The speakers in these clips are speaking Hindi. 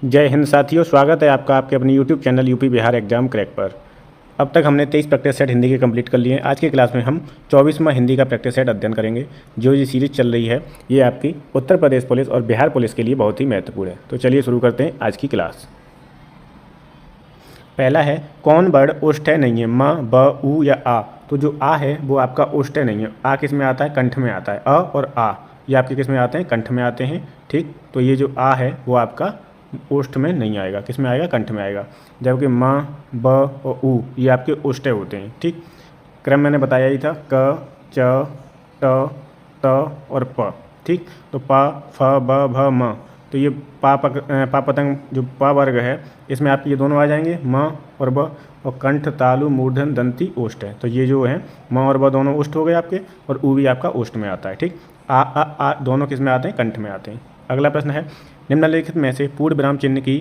जय हिंद साथियों, स्वागत है आपका आपके अपने YouTube channel UP Bihar exam crack पर। अब तक हमने 23 प्रैक्टिस सेट हिंदी के कंप्लीट कर लिए हैं। आज की क्लास में हम 24वां हिंदी का प्रैक्टिस सेट अध्ययन करेंगे। जो ये सीरीज चल रही है ये आपकी उत्तर प्रदेश पुलिस और बिहार पुलिस के लिए बहुत ही महत्वपूर्ण है। तो चलिए शुरू करते हैं आज की क्लास। पहला है कौन वर्ण ओष्ठ है नहीं है, म, ब, उ या आ। तो जो आ है वो आपका ओष्ठ है नहीं है। आ किस में आता है? कंठ में आता है। अ और आ ये आपके किस में आते हैं? कंठ में आते हैं। ठीक, तो ये जो आ है वो आपका ओष्ठ में नहीं आएगा। किस में आएगा? कंठ में आएगा। जबकि म, ब और उ ये आपके ओष्ठ होते हैं। ठीक, क्रम मैंने बताया ही था, क, च, ट, त और प। ठीक, तो प, फ, ब, भ, म। तो ये पा पतंग जो पा वर्ग है इसमें आपके ये दोनों आ जाएंगे, म और ब। और कंठ, तालु, मूर्धन, दंती ओष्ठ है। तो ये जो है म और ब दोनों ओष्ठ हो गए आपके, और उ भी आपका ओष्ठ में आता है। ठीक, आ दोनों किस में आते हैं? कंठ में आते हैं। अगला प्रश्न है निम्नलिखित में से पूर्ण विराम चिन्ह की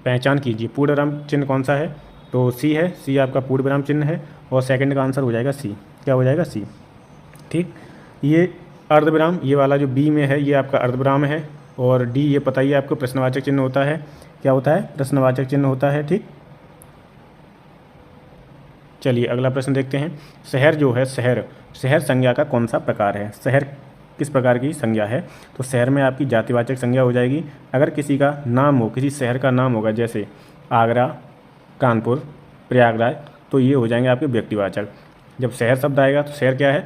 पहचान कीजिए। पूर्ण विराम चिन्ह कौन सा है? तो सी है। सी आपका पूर्ण विराम चिन्ह है और सेकंड का आंसर हो जाएगा सी। क्या हो जाएगा? सी। ठीक, ये अर्धविराम, ये वाला जो बी में है ये आपका अर्धविराम है। और डी ये पता ही है आपको प्रश्नवाचक चिन्ह होता है। क्या होता है? प्रश्नवाचक चिन्ह होता है। ठीक, चलिए अगला प्रश्न देखते हैं। शहर जो है, शहर संज्ञा का कौन सा प्रकार है? शहर किस प्रकार की संज्ञा है? तो शहर में आपकी जातिवाचक संज्ञा हो जाएगी। अगर किसी का नाम हो, किसी शहर का नाम होगा, जैसे आगरा, कानपुर, प्रयागराज, तो ये हो जाएंगे आपके व्यक्तिवाचक। जब शहर शब्द आएगा तो शहर क्या है?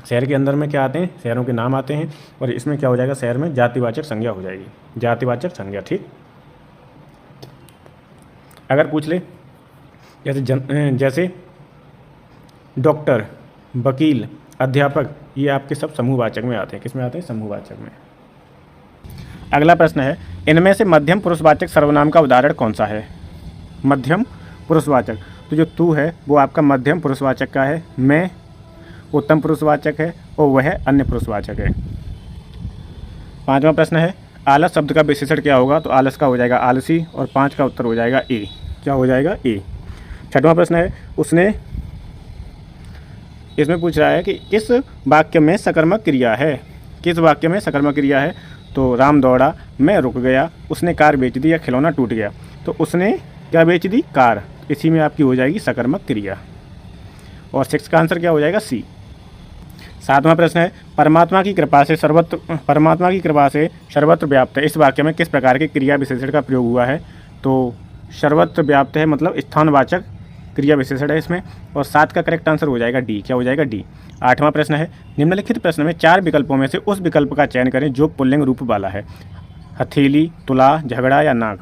शहर के अंदर में क्या आते हैं? शहरों के नाम आते हैं। और इसमें क्या हो जाएगा? शहर में जातिवाचक संज्ञा हो जाएगी, जातिवाचक संज्ञा। ठीक, अगर पूछ ले जैसे डॉक्टर, वकील, अध्यापक, ये आपके सब समूहवाचक में आते हैं। किस में आते हैं? समूहवाचक में। अगला प्रश्न है इनमें से मध्यम पुरुषवाचक सर्वनाम का उदाहरण कौन सा है? मध्यम पुरुषवाचक, तो जो तू है वो आपका मध्यम पुरुषवाचक का है। मैं उत्तम पुरुषवाचक है और वह अन्य पुरुषवाचक है। पांचवा प्रश्न है आलस शब्द का विशेषण क्या होगा? तो आलस का हो जाएगा आलसी, और 5 का उत्तर हो जाएगा ए। क्या हो जाएगा? ए। छठवां प्रश्न है उसने, इसमें पूछ रहा है कि किस वाक्य में सकर्मक क्रिया है? किस वाक्य में सकर्मक क्रिया है? तो राम दौड़ा, मैं रुक गया, उसने कार बेच दी या खिलौना टूट गया। तो उसने क्या बेच दी? कार। इसी में आपकी हो जाएगी सकर्मक क्रिया। और 6 का आंसर क्या हो जाएगा? सी। सातवां प्रश्न है परमात्मा की कृपा से सर्वत्र व्याप्त है। इस वाक्य में किस प्रकार के क्रिया विशेषण का प्रयोग हुआ है? तो सर्वत्र व्याप्त है मतलब स्थानवाचक क्रिया विशेषण है इसमें। और 7 का करेक्ट आंसर हो जाएगा डी। क्या हो जाएगा? डी। आठवां प्रश्न है निम्नलिखित प्रश्न में 4 विकल्पों में से उस विकल्प का चयन करें जो पुल्लिंग रूप वाला है। हथेली, तुला, झगड़ा या नाग।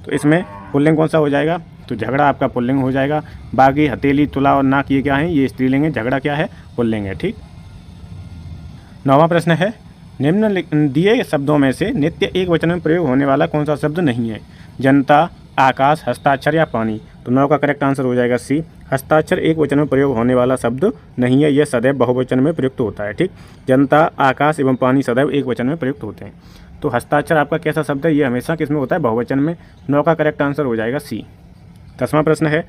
तो इसमें पुल्लिंग कौन सा हो जाएगा? तो झगड़ा आपका पुल्लिंग हो जाएगा। बाकी हथेली, तुला और नाक ये क्या है? ये स्त्रीलिंग है। झगड़ा क्या है? पुल्लिंग है। ठीक, 9वां प्रश्न है निम्न दिए शब्दों में से नित्य एक वचन में प्रयोग होने वाला कौन सा शब्द नहीं है? जनता, आकाश, हस्ताक्षर या पानी। तो 9 का करेक्ट आंसर हो जाएगा सी। हस्ताक्षर एक वचन में प्रयोग होने वाला शब्द नहीं है, यह सदैव बहुवचन में प्रयुक्त होता है। ठीक, जनता, आकाश एवं पानी सदैव एक वचन में प्रयुक्त होते हैं। तो हस्ताक्षर आपका कैसा शब्द है? ये हमेशा किस में होता है? बहुवचन में। 9 का करेक्ट आंसर हो जाएगा सी। 10वां प्रश्न है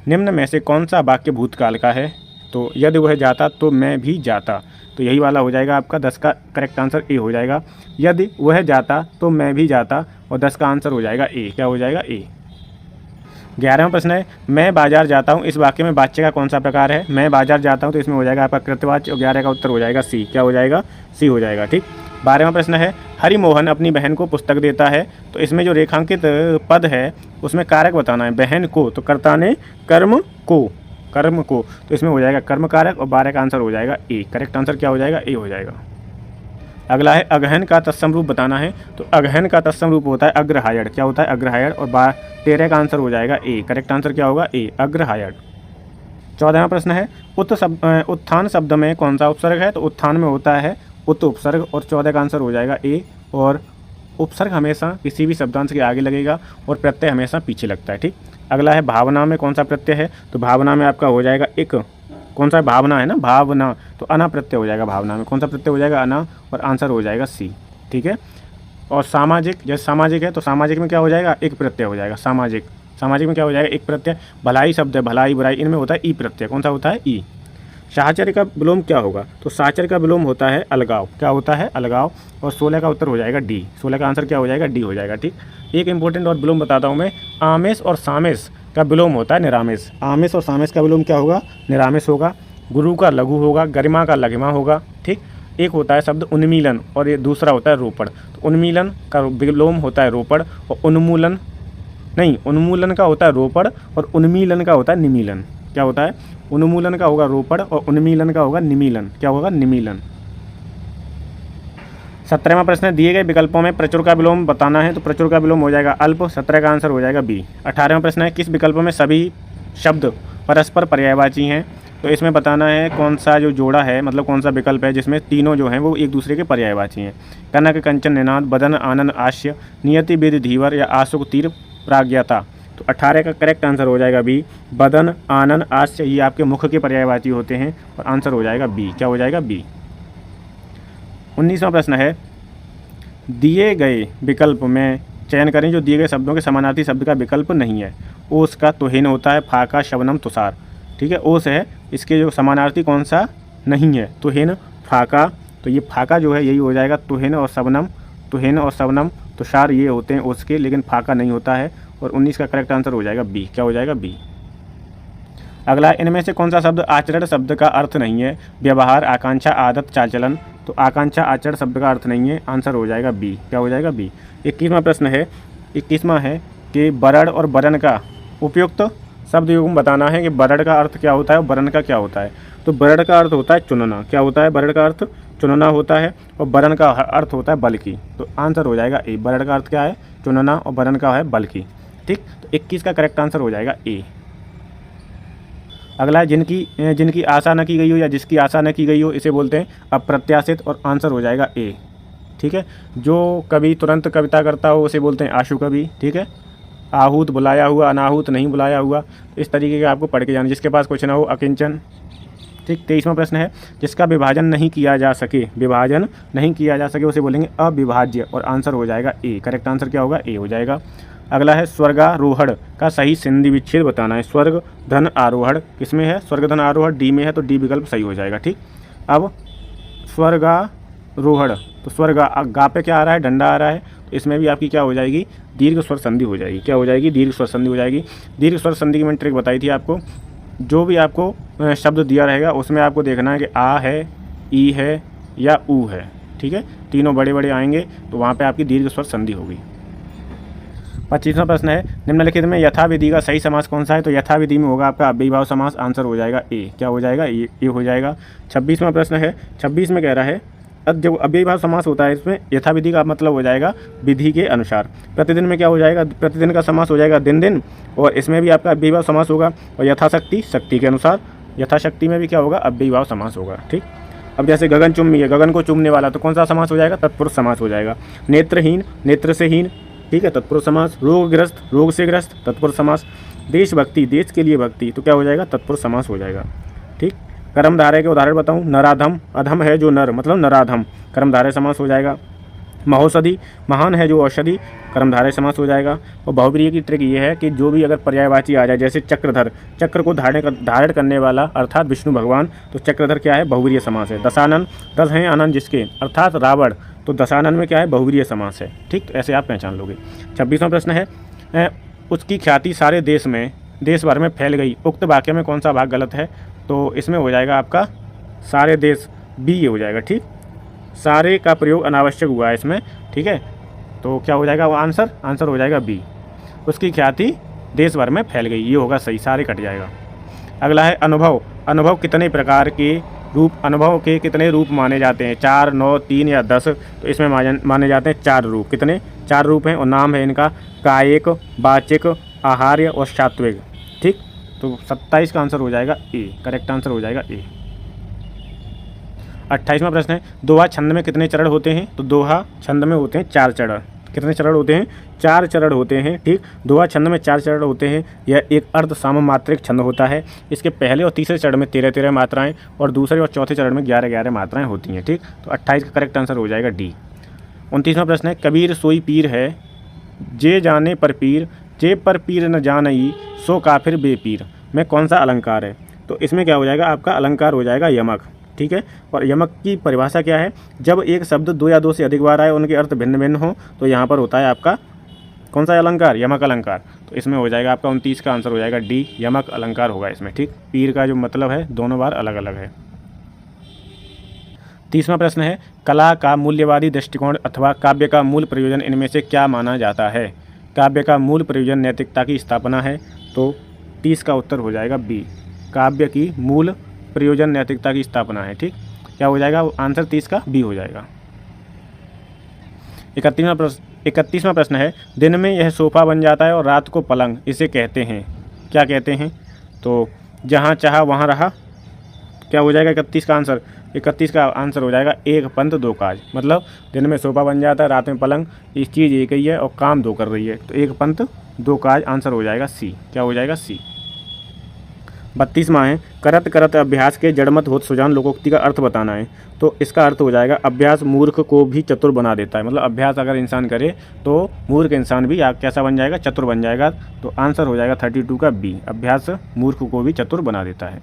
निम्न में से कौन सा वाक्य भूतकाल का है? तो यदि वह जाता तो मैं भी जाता। तो यही वाला हो जाएगा आपका। 10 का करेक्ट आंसर ए हो जाएगा। यदि वह जाता तो मैं भी जाता, और 10 का आंसर हो जाएगा ए। क्या हो जाएगा? ए। 11वां प्रश्न है मैं बाजार जाता हूँ। इस वाक्य में वाच्य का कौन सा प्रकार है? मैं बाजार जाता हूँ, तो इसमें हो जाएगा आपका कृतवाच्य, और 11 का उत्तर हो जाएगा सी। क्या हो जाएगा? सी हो जाएगा। ठीक, 12वां प्रश्न है हरिमोहन अपनी बहन को पुस्तक देता है। तो इसमें जो रेखांकित पद है उसमें कारक बताना है। बहन को, तो कर्ता ने कर्म को, तो इसमें हो जाएगा कर्म कारक, और 12 का आंसर हो जाएगा ए। करेक्ट आंसर क्या हो जाएगा? ए हो जाएगा। अगला है अगहन का तत्सम रूप बताना है। तो अगहन का तत्सम रूप होता है अग्रहायण। क्या होता है? अग्रहायण। और 13 का आंसर हो जाएगा ए। करेक्ट आंसर क्या होगा? ए, अग्रहायण। 14वां प्रश्न है उत्थान शब्द में कौन सा उपसर्ग है? तो उत्थान में होता है उत उपसर्ग, और 14 का आंसर हो जाएगा ए। और उपसर्ग हमेशा किसी भी शब्दांश के आगे लगेगा और प्रत्यय हमेशा पीछे लगता है। ठीक, अगला है भावना में कौन सा प्रत्यय है? तो भावना में आपका हो जाएगा एक, कौन सा भावना है ना, भावना, तो अना प्रत्यय हो जाएगा। भावना में कौन सा प्रत्यय हो जाएगा? अना, और आंसर हो जाएगा सी। ठीक है, और सामाजिक, जैसे सामाजिक है तो सामाजिक में क्या हो जाएगा? एक प्रत्यय हो जाएगा। सामाजिक में क्या हो जाएगा? एक प्रत्यय। भलाई शब्द है, भलाई, बुराई, इनमें होता है ई प्रत्यय। कौन सा होता है? ई। साहचर्य का विलोम क्या होगा? तो साहचर्य का विलोम होता है अलगाव। क्या होता है? अलगाव। और 16 का उत्तर हो जाएगा डी। 16 का आंसर क्या हो जाएगा? डी हो जाएगा। ठीक, एक इंपॉर्टेंट और विलोम बताता हूँ मैं। आमेश और सामेश का विलोम होता है निरामेश। आमेश और सामेश का विलोम क्या होगा? निरामेश होगा। गुरु का लघु होगा, गरिमा का लघिमा होगा। ठीक, एक होता है शब्द उन्मीलन और ये दूसरा होता है रोपड़। तो उन्मीलन का विलोम होता है रोपड़ और उन्मूलन का होता है रोपड़ और उन्मीलन का होता है निमीलन। क्या होता है? उन्मूलन का होगा रोपड़ और उन्मीलन का होगा निमीलन। क्या होगा? निमीलन। 17वां प्रश्न है, दिए गए विकल्पों में प्रचुर का विलोम बताना है। तो प्रचुर का विलोम हो जाएगा अल्प। 17 का आंसर हो जाएगा बी। 18वां प्रश्न है, किस विकल्पों में सभी शब्द परस्पर पर्यायवाची हैं? तो इसमें बताना है कौन सा जो जोड़ा है, मतलब कौन सा विकल्प है जिसमें तीनों जो हैं वो एक दूसरे के पर्यायवाची हैं। कनक कंचन निनाद, बदन आनंद आश्य, नियति विद धीवर या आशुक तीर प्राज्ञता। तो 18 का करेक्ट आंसर हो जाएगा बी। बदन आनंद आश्य ये आपके मुख के पर्यायवाची होते हैं और आंसर हो जाएगा बी। क्या हो जाएगा? बी। 19वां प्रश्न है, दिए गए विकल्प में चयन करें जो दिए गए शब्दों के समानार्थी शब्द का विकल्प नहीं है। ओस का तुहिन होता है, फाका, शबनम, तुषार। ठीक है, ओस है, इसके जो समानार्थी कौन सा नहीं है? तुहिन, फाका। तो ये फाका जो है यही हो जाएगा तुहिन और शबनम। तुहिन और शबनम, तुषार ये होते हैं ओस के, लेकिन फाका नहीं होता है। और 19 का करेक्ट आंसर हो जाएगा बी। क्या हो जाएगा? बी। अगला, इनमें से कौन सा शब्द आचरण शब्द का अर्थ नहीं है? व्यवहार, आकांक्षा, आदत, चाल चलन। तो आकांक्षा आचरण शब्द का अर्थ नहीं है, आंसर हो जाएगा बी। क्या हो जाएगा? बी। 21वां प्रश्न है, 21वां है कि बरड़ और बरन का उपयुक्त शब्द युग्म बताना है कि बरड़ का अर्थ क्या होता है और बरन का क्या होता है। तो बरड़ का अर्थ होता है चुनना। क्या होता है? बरड़ का अर्थ चुनना होता है और बरन का अर्थ होता है बल की। तो आंसर हो जाएगा ए। बरड़ का अर्थ क्या है? चुनना और बरन का है बल की। ठीक, तो 21 का करेक्ट आंसर हो जाएगा ए। अगला है, जिनकी आशा न की गई हो या जिसकी आशा न की गई हो इसे बोलते हैं अप्रत्याशित और आंसर हो जाएगा ए। ठीक है, जो कवि तुरंत कविता करता हो उसे बोलते हैं आशु कवि। ठीक है, आहूत बुलाया हुआ, अनाहूत नहीं बुलाया हुआ। इस तरीके का आपको पढ़ के जाना, जिसके पास कुछ ना हो अकिंचन। ठीक, 23वां प्रश्न है, जिसका विभाजन नहीं किया जा सके, विभाजन नहीं किया जा सके उसे बोलेंगे अविभाज्य और आंसर हो जाएगा ए। करेक्ट आंसर क्या होगा? ए हो जाएगा। अगला है, स्वर्गारोहण का सही संधि विच्छेद बताना है। स्वर्ग धन आरोहण किसमें है? स्वर्ग धन आरोहण डी में है, तो डी विकल्प सही हो जाएगा। ठीक, अब स्वर्गारोहण, तो स्वर्ग गा पे क्या आ रहा है? डंडा आ रहा है, तो इसमें भी आपकी क्या हो जाएगी? दीर्घ स्वर संधि हो जाएगी। क्या हो जाएगी? दीर्घ स्वर संधि हो जाएगी। दीर्घ स्वर संधि की मैंने ट्रिक बताई थी आपको। जो भी आपको शब्द दिया रहेगा उसमें आपको देखना है कि आ है, ई है या ऊ है। ठीक है, तीनों बड़े बड़े आएंगे तो वहाँ पे आपकी दीर्घ स्वर संधि होगी। 25वां प्रश्न है, निम्नलिखित में यथाविधि का सही समास कौन सा है? तो यथाविधि में होगा आपका अव्ययीभाव समास। आंसर हो जाएगा ए। क्या हो जाएगा? ए हो जाएगा। 26वां प्रश्न है, 26 में कह रहा है, अब जब अव्ययीभाव समास होता है इसमें यथाविधि का मतलब हो जाएगा विधि के अनुसार। प्रतिदिन में क्या हो जाएगा? प्रतिदिन का समास हो जाएगा दिन दिन, और इसमें भी आपका अव्ययीभाव समास होगा। और यथाशक्ति, शक्ति के अनुसार। यथाशक्ति में भी क्या होगा? अव्ययीभाव समास होगा। ठीक, अब जैसे गगन चुम्बी है, गगन को चूमने वाला, तो कौन सा समास हो जाएगा? तत्पुरुष समास हो जाएगा। नेत्रहीन, नेत्र से हीन, ठीक है, तत्पुरुष समास। रोगग्रस्त, रोग से ग्रस्त, तत्पुरुष समास। देशभक्ति, देश के लिए भक्ति, तो क्या हो जाएगा? तत्पुरुष समास हो जाएगा। ठीक, कर्मधारय के उदाहरण बताऊं, नराधम, अधम है जो नर, मतलब नराधम, कर्मधारय समास हो जाएगा। महौषधि, महान है जो औषधि, कर्मधारय समास हो जाएगा। और बहुव्रीहि की ट्रिक ये है कि जो भी अगर पर्यायवाची आ जाए, जैसे चक्रधर, चक्र को धारण करने वाला अर्थात विष्णु भगवान, तो चक्रधर क्या है? बहुव्रीहि समास है। दशानन, 10 हैं आनंद जिसके, अर्थात रावण, तो दशानन में क्या है? बहुव्रीहि समास है। ठीक, तो ऐसे आप पहचान लोगे। 26वां प्रश्न है, उसकी ख्याति सारे देश भर में फैल गई, उक्त वाक्य में कौन सा भाग गलत है? तो इसमें हो जाएगा आपका सारे देश, बी ये हो जाएगा। ठीक, सारे का प्रयोग अनावश्यक हुआ है इसमें। ठीक है, तो क्या हो जाएगा वो आंसर? आंसर हो जाएगा बी। उसकी ख्याति देश भर में फैल गई, ये होगा सही, सारे कट जाएगा। अगला है, अनुभव। अनुभव कितने प्रकार के रूप, अनुभव के कितने रूप माने जाते हैं? 4, 9, 3 या 10? तो इसमें माने जाते हैं 4 रूप। कितने? 4 रूप हैं और नाम है इनका कायिक, वाचिक, आहार्य और सात्विक। ठीक, तो 27 का आंसर हो जाएगा ए। करेक्ट आंसर हो जाएगा ए। 28वां प्रश्न है, दोहा छंद में कितने चरण होते हैं? तो दोहा छंद में होते हैं 4 चरण। कितने चरण होते हैं? 4 चरण होते हैं। ठीक, दोहा छंद में 4 चरण होते हैं। यह एक अर्ध साममात्रिक छंद होता है। इसके पहले और तीसरे चरण में 13-13 मात्राएं और दूसरे और चौथे चरण में 11-11 मात्राएं होती हैं। ठीक, तो 28 का करेक्ट आंसर हो जाएगा डी। 29वां प्रश्न है, कबीर सोई पीर है, जे जाने पर पीर, जे पर पीर न जानई, सो काफिर बेपीर, में कौन सा अलंकार है? तो इसमें क्या हो जाएगा, आपका अलंकार हो जाएगा यमक, ठीक है। और यमक की परिभाषा क्या है, जब एक शब्द 2 या 2 से अधिक बार आए, उनके अर्थ भिन्न भिन्न हो, तो यहाँ पर होता है आपका कौन सा अलंकार, यमक अलंकार। तो इसमें हो जाएगा आपका 29 का आंसर हो जाएगा डी, यमक अलंकार होगा इसमें, ठीक। पीर का जो मतलब है दोनों बार अलग अलग है। 30वां प्रश्न है, कला का मूल्यवादी दृष्टिकोण अथवा काव्य का मूल प्रयोजन इनमें से क्या माना जाता है। काव्य का मूल प्रयोजन नैतिकता की स्थापना है, तो 30 का उत्तर हो जाएगा बी, काव्य की मूल प्रयोजन नैतिकता की स्थापना है, ठीक। क्या हो जाएगा आंसर 30 का बी हो जाएगा। 31वां प्रश्न है, दिन में यह सोफा बन जाता है और रात को पलंग, इसे कहते हैं, क्या कहते हैं। तो जहाँ चाहा वहाँ रहा, क्या हो जाएगा 31 का आंसर, 31 का आंसर हो जाएगा एक पंथ दो काज। मतलब दिन में सोफा बन जाता है, रात में पलंग, इस चीज़ एक ही है और काम दो कर रही है, तो एक पंथ दो काज, आंसर हो जाएगा सी। क्या हो जाएगा सी। 32वां है, करत करत अभ्यास के जड़मत होत सुजान लोकोक्ति का अर्थ बताना है। तो इसका अर्थ हो जाएगा अभ्यास मूर्ख को भी चतुर बना देता है। मतलब अभ्यास अगर इंसान करे तो मूर्ख इंसान भी कैसा बन जाएगा, चतुर बन जाएगा। तो आंसर हो जाएगा 32 का बी, अभ्यास मूर्ख को भी चतुर बना देता है।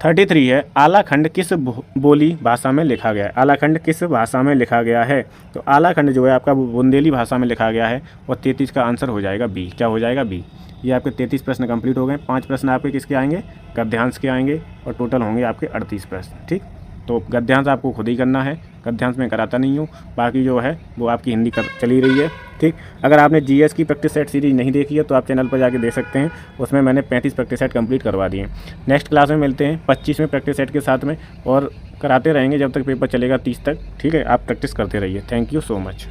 33 है, आलाखंड किस बोली भाषा में लिखा गया है। आलाखंड किस भाषा में लिखा गया है। तो आलाखंड जो है आपका बुंदेली भाषा में लिखा गया है, और 33 का आंसर हो जाएगा बी। क्या हो जाएगा बी। ये आपके 33 प्रश्न कंप्लीट हो गए। 5 प्रश्न आपके किसके आएंगे, गद्यांश के आएंगे, और टोटल होंगे आपके 38 प्रश्न, ठीक। तो गद्यांश आपको खुद ही करना है, गद्यांश में कराता नहीं हूँ, बाकी जो है वो आपकी हिंदी चली रही है, ठीक। अगर आपने जीएस की प्रैक्टिस सेट सीरीज नहीं देखी है तो आप चैनल पर जाके देख सकते हैं, उसमें मैंने 35 प्रैक्टिस सेट कंप्लीट करवा दिए। नेक्स्ट क्लास में मिलते हैं 25वें प्रैक्टिस सेट के साथ में, और कराते रहेंगे जब तक पेपर चलेगा 30 तक, ठीक है। आप प्रैक्टिस करते रहिए। Thank you so much.